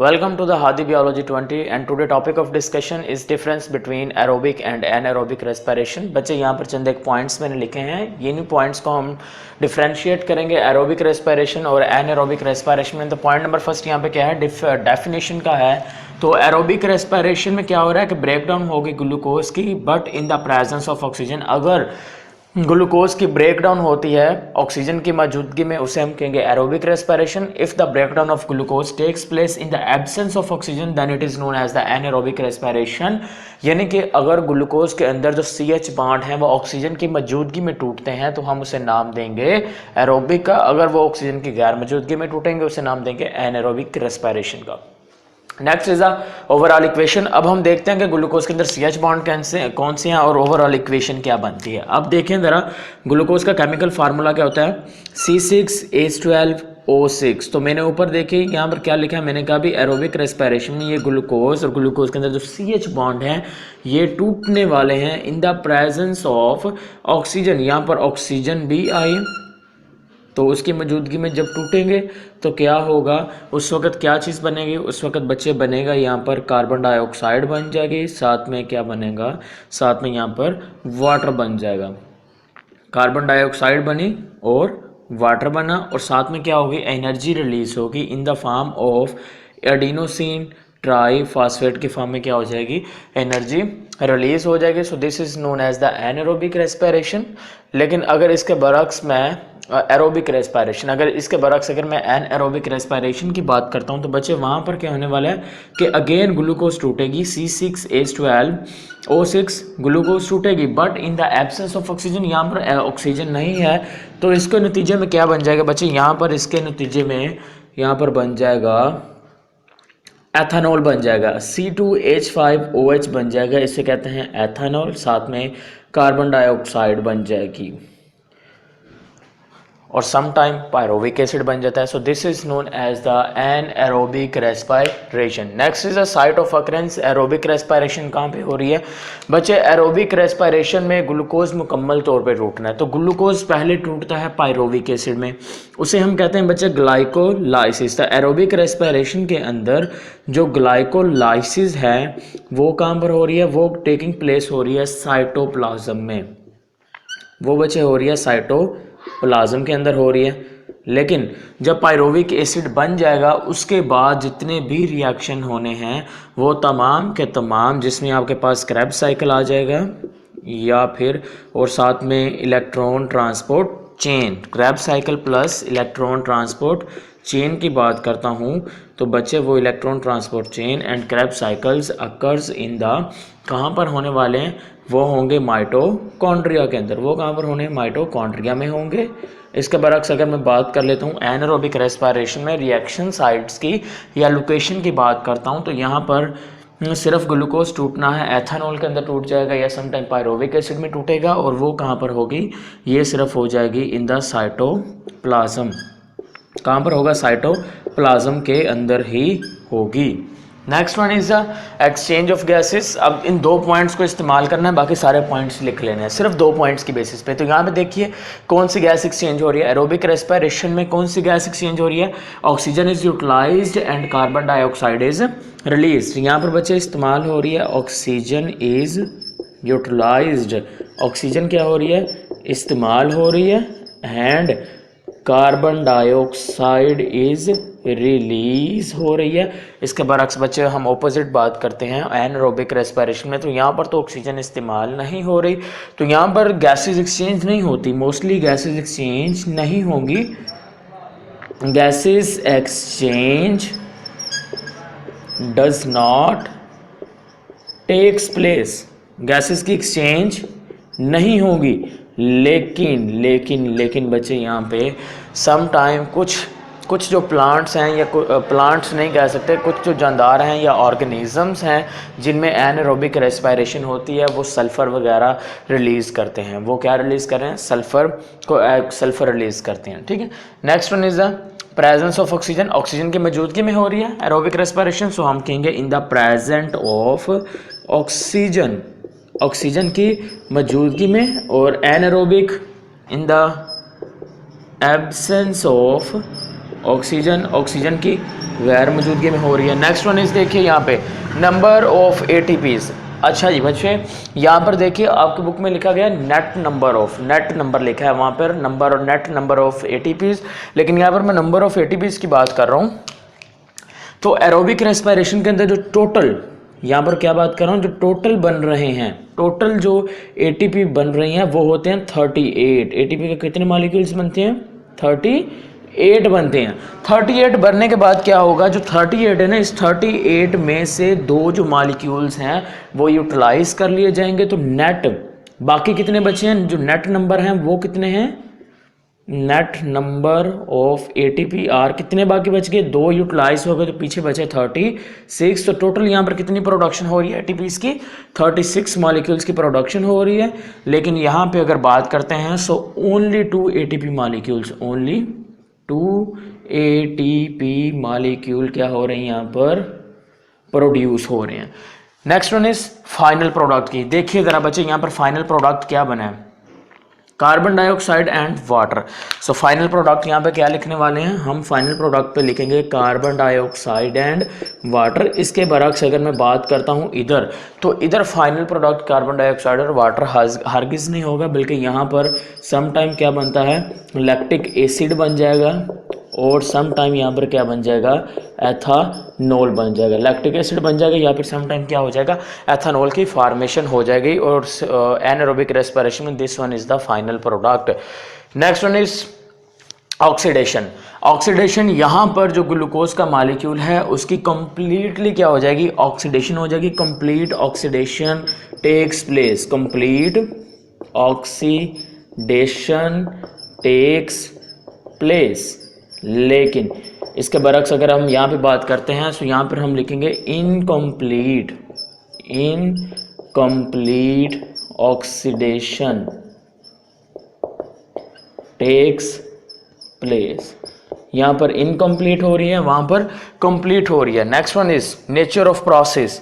Welcome to the Hadi Biology 20 and today topic of discussion is difference between aerobic and anaerobic respiration। बच्चे यहाँ पर चंद एक points मैंने लिखे हैं, इन्हीं पॉइंट्स को हम डिफ्रेंशिएट करेंगे एरोबिक रेस्पिरेशन और एनाएरोबिक रेस्पिरेशन में। तो पॉइंट नंबर फर्स्ट यहाँ पे क्या है, डेफिनेशन का है। तो एरोबिक रेस्पिरेशन में क्या हो रहा है कि ब्रेक डाउन होगी ग्लूकोज की but in the presence of oxygen. अगर ग्लूकोज की ब्रेक डाउन होती है ऑक्सीजन की मौजूदगी में, उसे हम कहेंगे aerobic respiration. If the break down of glucose takes place in the absence of oxygen then it is known as the anaerobic respiration. यानी कि अगर ग्लूकोज के अंदर जो CH बांड हैं वो ऑक्सीजन की मौजूदगी में टूटते हैं तो हम उसे नाम देंगे एरोबिक का। अगर वो ऑक्सीजन की गैर मौजूदगी में टूटेंगे उसे नाम देंगे एनाएरोबिक रेस्पिरेशन का। Next is the overall equation. अब हम देखते हैं कि ग्लूकोज के अंदर CH बॉन्ड कौन से हैं और ओवरऑल इक्वेशन क्या बनती है। अब देखें ज़रा, ग्लूकोज का केमिकल फार्मूला क्या होता है, C6H12O6। तो मैंने ऊपर देखिए यहाँ पर क्या लिखा है, मैंने कहा भी एरोबिक रेस्पिरेशन में ये ग्लूकोज और ग्लूकोज के अंदर जो CH बॉन्ड है ये टूटने वाले हैं इन द प्रेजेंस ऑफ ऑक्सीजन। यहाँ पर ऑक्सीजन भी आई तो उसकी मौजूदगी में जब टूटेंगे तो क्या होगा, उस वक्त क्या चीज़ बनेगी, उस वक्त बच्चे बनेगा यहाँ पर कार्बन डाइऑक्साइड बन जाएगी, साथ में क्या बनेगा, साथ में यहाँ पर वाटर बन जाएगा। कार्बन डाइऑक्साइड बनी और वाटर बना और साथ में क्या होगी, एनर्जी रिलीज होगी in the form of adenosine triphosphate के फॉर्म में क्या हो जाएगी, एनर्जी रिलीज हो जाएगी। So this is known as the anaerobic respiration. लेकिन अगर इसके बरक्स में एरोबिक रेस्पिरेशन, अगर इसके बरक्स अगर मैं एनाएरोबिक रेस्पिरेशन की बात करता हूं तो बच्चे वहां पर क्या होने वाला है कि अगेन ग्लूकोज टूटेगी, C6H12O6 ग्लूकोज टूटेगी but in the absence of oxygen. यहाँ पर ऑक्सीजन नहीं है तो इसके नतीजे में क्या बन जाएगा बच्चे, यहाँ पर इसके नतीजे में यहाँ पर बन जाएगा एथेनॉल बन जाएगा, C2H5OH बन जाएगा, इसे कहते हैं एथेनॉल। साथ में कार्बन डाइऑक्साइड बन जाएगी और सम टाइम पायरोविक एसिड बन जाता है। So this is known as the anaerobic respiration. Next is the site of occurrence. Aerobic respiration कहाँ पे हो रही है बच्चे, एरोबिक रेस्पिरेशन में ग्लूकोज मुकम्मल तौर पे टूटना है। तो ग्लूकोज पहले टूटता है पायरोविक एसिड में, उसे हम कहते हैं बच्चे ग्लाइकोलाइसिस। तो एरोबिक रेस्पिरेशन के अंदर जो ग्लाइकोलाइसिस है वो कहाँ पर हो रही है, वो टेकिंग प्लेस हो रही है साइटोप्लाज्म में, वो बच्चे हो रही है साइटोप्लाज्म के अंदर हो रही है। लेकिन जब पायरोविक एसिड बन जाएगा उसके बाद जितने भी रिएक्शन होने हैं वो तमाम के तमाम, जिसमें आपके पास क्रेब्स साइकिल आ जाएगा या फिर और साथ में electron transport chain, Krebs cycle plus electron transport chain की बात करता हूं तो बच्चे वो electron transport chain and Krebs cycles occurs in the, कहाँ पर होने वाले हैं, वो होंगे माइटोकॉन्ड्रिया के अंदर। वो कहाँ पर होने, माइटोकॉन्ड्रिया में होंगे। इसके बरक्स अगर मैं बात कर लेता हूँ एनाएरोबिक रेस्पिरेशन में रिएक्शन साइट्स की या लोकेशन की बात करता हूँ तो यहाँ पर सिर्फ ग्लूकोज टूटना है, एथेनॉल के अंदर टूट जाएगा या समटाइम पायरोविक एसिड में टूटेगा और वो कहाँ पर होगी, ये सिर्फ हो जाएगी इन द साइटोप्लाज्म। कहाँ पर होगा, साइटोप्लाज्म के अंदर ही होगी। Next one is the exchange of gases. अब इन दो पॉइंट्स को इस्तेमाल करना है, बाकी सारे पॉइंट्स लिख लेने हैं सिर्फ दो पॉइंट्स की बेसिस पे। तो यहाँ पे देखिए कौन सी गैस एक्सचेंज हो रही है, एरोबिक रेस्पिरेशन में कौन सी गैस एक्सचेंज हो रही है, oxygen is utilised and carbon dioxide is release. यहाँ पर बच्चे इस्तेमाल हो रही है ऑक्सीजन इज यूटिलाइज्ड, ऑक्सीजन क्या हो रही है, इस्तेमाल हो रही है and carbon dioxide is release हो रही है। इसके बरक्स बच्चे हम ऑपोजिट बात करते हैं एनाएरोबिक रेस्पिरेशन में। तो यहाँ पर तो ऑक्सीजन इस्तेमाल नहीं हो रही, तो यहाँ पर गैसेस एक्सचेंज नहीं होती, मोस्टली गैसेस एक्सचेंज नहीं होंगी। Gases exchange does not takes place, gases की एक्सचेंज नहीं होगी। लेकिन बच्चे यहाँ पे सम टाइम कुछ जो प्लांट्स हैं या प्लांट्स नहीं कह सकते, कुछ जो जानदार हैं या ऑर्गेनिजम्स हैं जिनमें एनाएरोबिक रेस्पिरेशन होती है वो सल्फ़र वगैरह रिलीज़ करते हैं। वो क्या रिलीज़ कर रहे हैं, सल्फ़र रिलीज़ करते हैं। ठीक है, next one is the presence of oxygen. Oxygen की मौजूदगी में हो रही है एरोबिक रेस्पिरेशन, सो हम कहेंगे in the present of oxygen, oxygen की मौजूदगी में। और anaerobic in the absence of oxygen oxygen की गैर मौजूदगी में हो रही है। नेक्स्ट वन इज़ देखिए यहाँ पे नंबर ऑफ एटीपीज़। अच्छा जी बच्चे, यहाँ पर देखिए आपकी बुक में लिखा गया नेट नंबर लिखा है वहाँ पर नंबर और नेट नंबर ऑफ एटीपीज़, लेकिन यहाँ पर मैं नंबर ऑफ एटीपीज़ की बात कर रहा हूँ। तो एरोबिक रेस्पिरेशन के अंदर जो टोटल, यहाँ पर क्या बात कर रहा हूँ, जो टोटल बन रहे हैं, टोटल जो एटीपी बन रही हैं वो होते हैं 38। एटीपी के कितने मॉलिक्यूल्स बनते हैं? 38 बनते हैं। 38 बनने के बाद क्या होगा, जो 38 है ना, इस 38 में से 2 जो मॉलिक्यूल्स हैं वो यूटिलाइज कर लिए जाएंगे। तो नेट बाकी कितने बचे हैं, जो नेट नंबर हैं वो कितने हैं? Net number of ATP are कितने बाकी बच गए? 2 यूटिलाइज हो गए, तो पीछे बचे 36। तो टोटल यहाँ पर कितनी प्रोडक्शन हो रही है एटीपीज की? 36 मॉलिक्यूल्स की प्रोडक्शन हो रही है। लेकिन यहाँ पे अगर बात करते हैं so only 2 ATP molecules, only 2 ATP molecule क्या हो रहे हैं यहाँ पर? प्रोड्यूस हो रहे हैं। Next one is final product की। देखिए जरा बच्चे यहाँ पर फाइनल प्रोडक्ट क्या बना है? Carbon dioxide and water. So final product यहाँ पे क्या लिखने वाले हैं हम? फाइनल प्रोडक्ट पे लिखेंगे कार्बन डाइऑक्साइड एंड वाटर। इसके बरक्स अगर मैं बात करता हूँ इधर, तो इधर फाइनल प्रोडक्ट कार्बन डाइऑक्साइड और वाटर हरगिज नहीं होगा, बल्कि यहाँ पर सम टाइम क्या बनता है? लैक्टिक एसिड बन जाएगा, और सम टाइम यहाँ पर क्या बन जाएगा? एथानॉल बन जाएगा। लैक्टिक एसिड बन जाएगा या फिर सम टाइम क्या हो जाएगा? एथानॉल की फॉर्मेशन हो जाएगी। और एनारोबिक रेस्पिरेशन में this one is the final product. Next one is oxidation. Oxidation, यहाँ पर जो ग्लूकोज का मॉलिक्यूल है उसकी कंप्लीटली क्या हो जाएगी? ऑक्सीडेशन हो जाएगी। Complete oxidation takes place, complete oxidation takes place. लेकिन इसके बरक्स अगर हम यहाँ पे बात करते हैं तो यहाँ पर हम लिखेंगे इनकम्प्लीट ऑक्सीडेशन टेक्स प्लेस। यहाँ पर इनकम्प्लीट हो रही है, वहाँ पर कंप्लीट हो रही है। Next one is nature of process.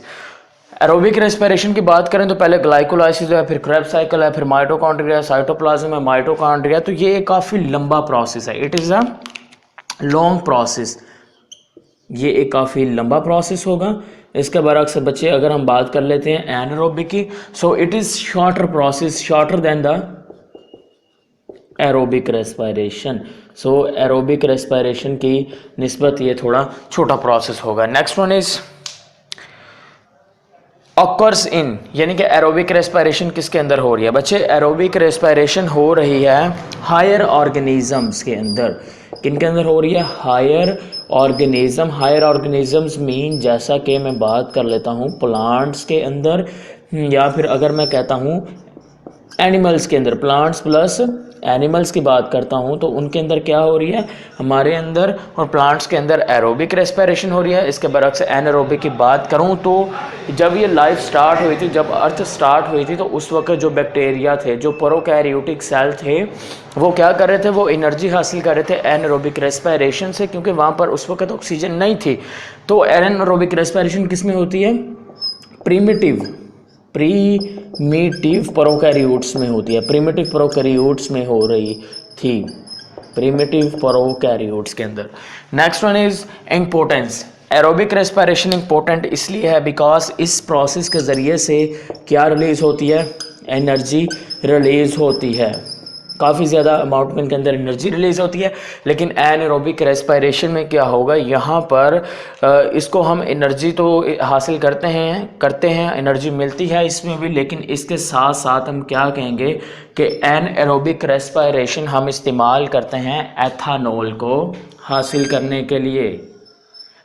Aerobic respiration की बात करें तो पहले ग्लाइकोलाइसिस है, फिर क्रेब्स साइकिल है, फिर माइटोकॉन्ड्रिया, साइटोप्लाज्म है, माइटोकॉन्ड्रिया। तो ये काफ़ी लंबा प्रोसेस है, it is a long process. ये एक काफ़ी लंबा प्रोसेस होगा। इसके बरक्स बच्चे अगर हम बात कर लेते हैं एनारोबिक की, so it is shorter process, shorter than the aerobic respiration. So aerobic respiration की निस्बत ये थोड़ा छोटा प्रोसेस होगा। Next one is occurs in, यानी कि एरोबिक रेस्पिरेशन किसके अंदर हो रही है बच्चे? एरोबिक रेस्पिरेशन हो रही है हायर ऑर्गेनिजम्स के अंदर। किन के अंदर हो रही है? Higher organism. Higher organisms mean, जैसा कि मैं बात कर लेता हूँ प्लांट्स के अंदर, या फिर अगर मैं कहता हूँ एनिमल्स के अंदर, प्लांट्स प्लस एनिमल्स की बात करता हूँ, तो उनके अंदर क्या हो रही है? हमारे अंदर और प्लांट्स के अंदर एरोबिक रेस्पिरेशन हो रही है। इसके बरक्स एनारोबिक की बात करूँ तो जब ये लाइफ स्टार्ट हुई थी, जब अर्थ स्टार्ट हुई थी, तो उस वक्त जो बैक्टीरिया थे, जो प्रोकैरियोटिक सेल थे, वो क्या कर रहे थे? वो एनर्जी हासिल कर रहे थे एनारोबिक रेस्पिरेशन से, क्योंकि वहाँ पर उस वक्त ऑक्सीजन नहीं थी। तो एनारोबिक रेस्पिरेशन किस में होती है? प्रीमिटिव प्रोकैरियोट्स में होती है। प्रीमिटिव प्रोकैरियोट्स में हो रही थी, प्रीमिटिव प्रोकैरियोट्स के अंदर। Next one is importance. Aerobic respiration important इसलिए है बिकॉज इस प्रोसेस के ज़रिए से क्या रिलीज़ होती है? एनर्जी रिलीज़ होती है। काफ़ी ज़्यादा अमाउंट में इनके अंदर एनर्जी रिलीज़ होती है। लेकिन एनारोबिक रेस्पिरेशन में क्या होगा? यहाँ पर इसको हम एनर्जी तो हासिल करते हैं, एनर्जी मिलती है इसमें भी, लेकिन इसके साथ साथ हम क्या कहेंगे कि एनारोबिक रेस्पिरेशन हम इस्तेमाल करते हैं एथानॉल को हासिल करने के लिए।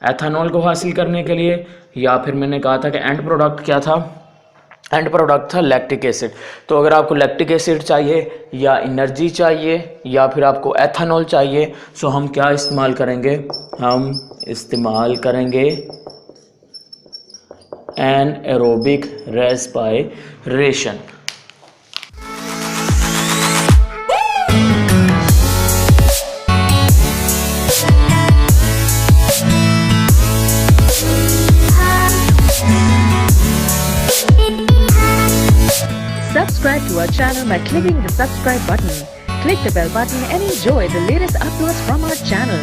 एथानॉल को हासिल करने के लिए, या फिर मैंने कहा था कि एंड प्रोडक्ट क्या था? एंड प्रोडक्ट था लैक्टिक एसिड। तो अगर आपको लैक्टिक एसिड चाहिए या एनर्जी चाहिए या फिर आपको एथानॉल चाहिए, सो हम क्या इस्तेमाल करेंगे? हम इस्तेमाल करेंगे anaerobic respiration. Subscribe to our channel by clicking the subscribe button. Click the bell button and enjoy the latest uploads from our channel.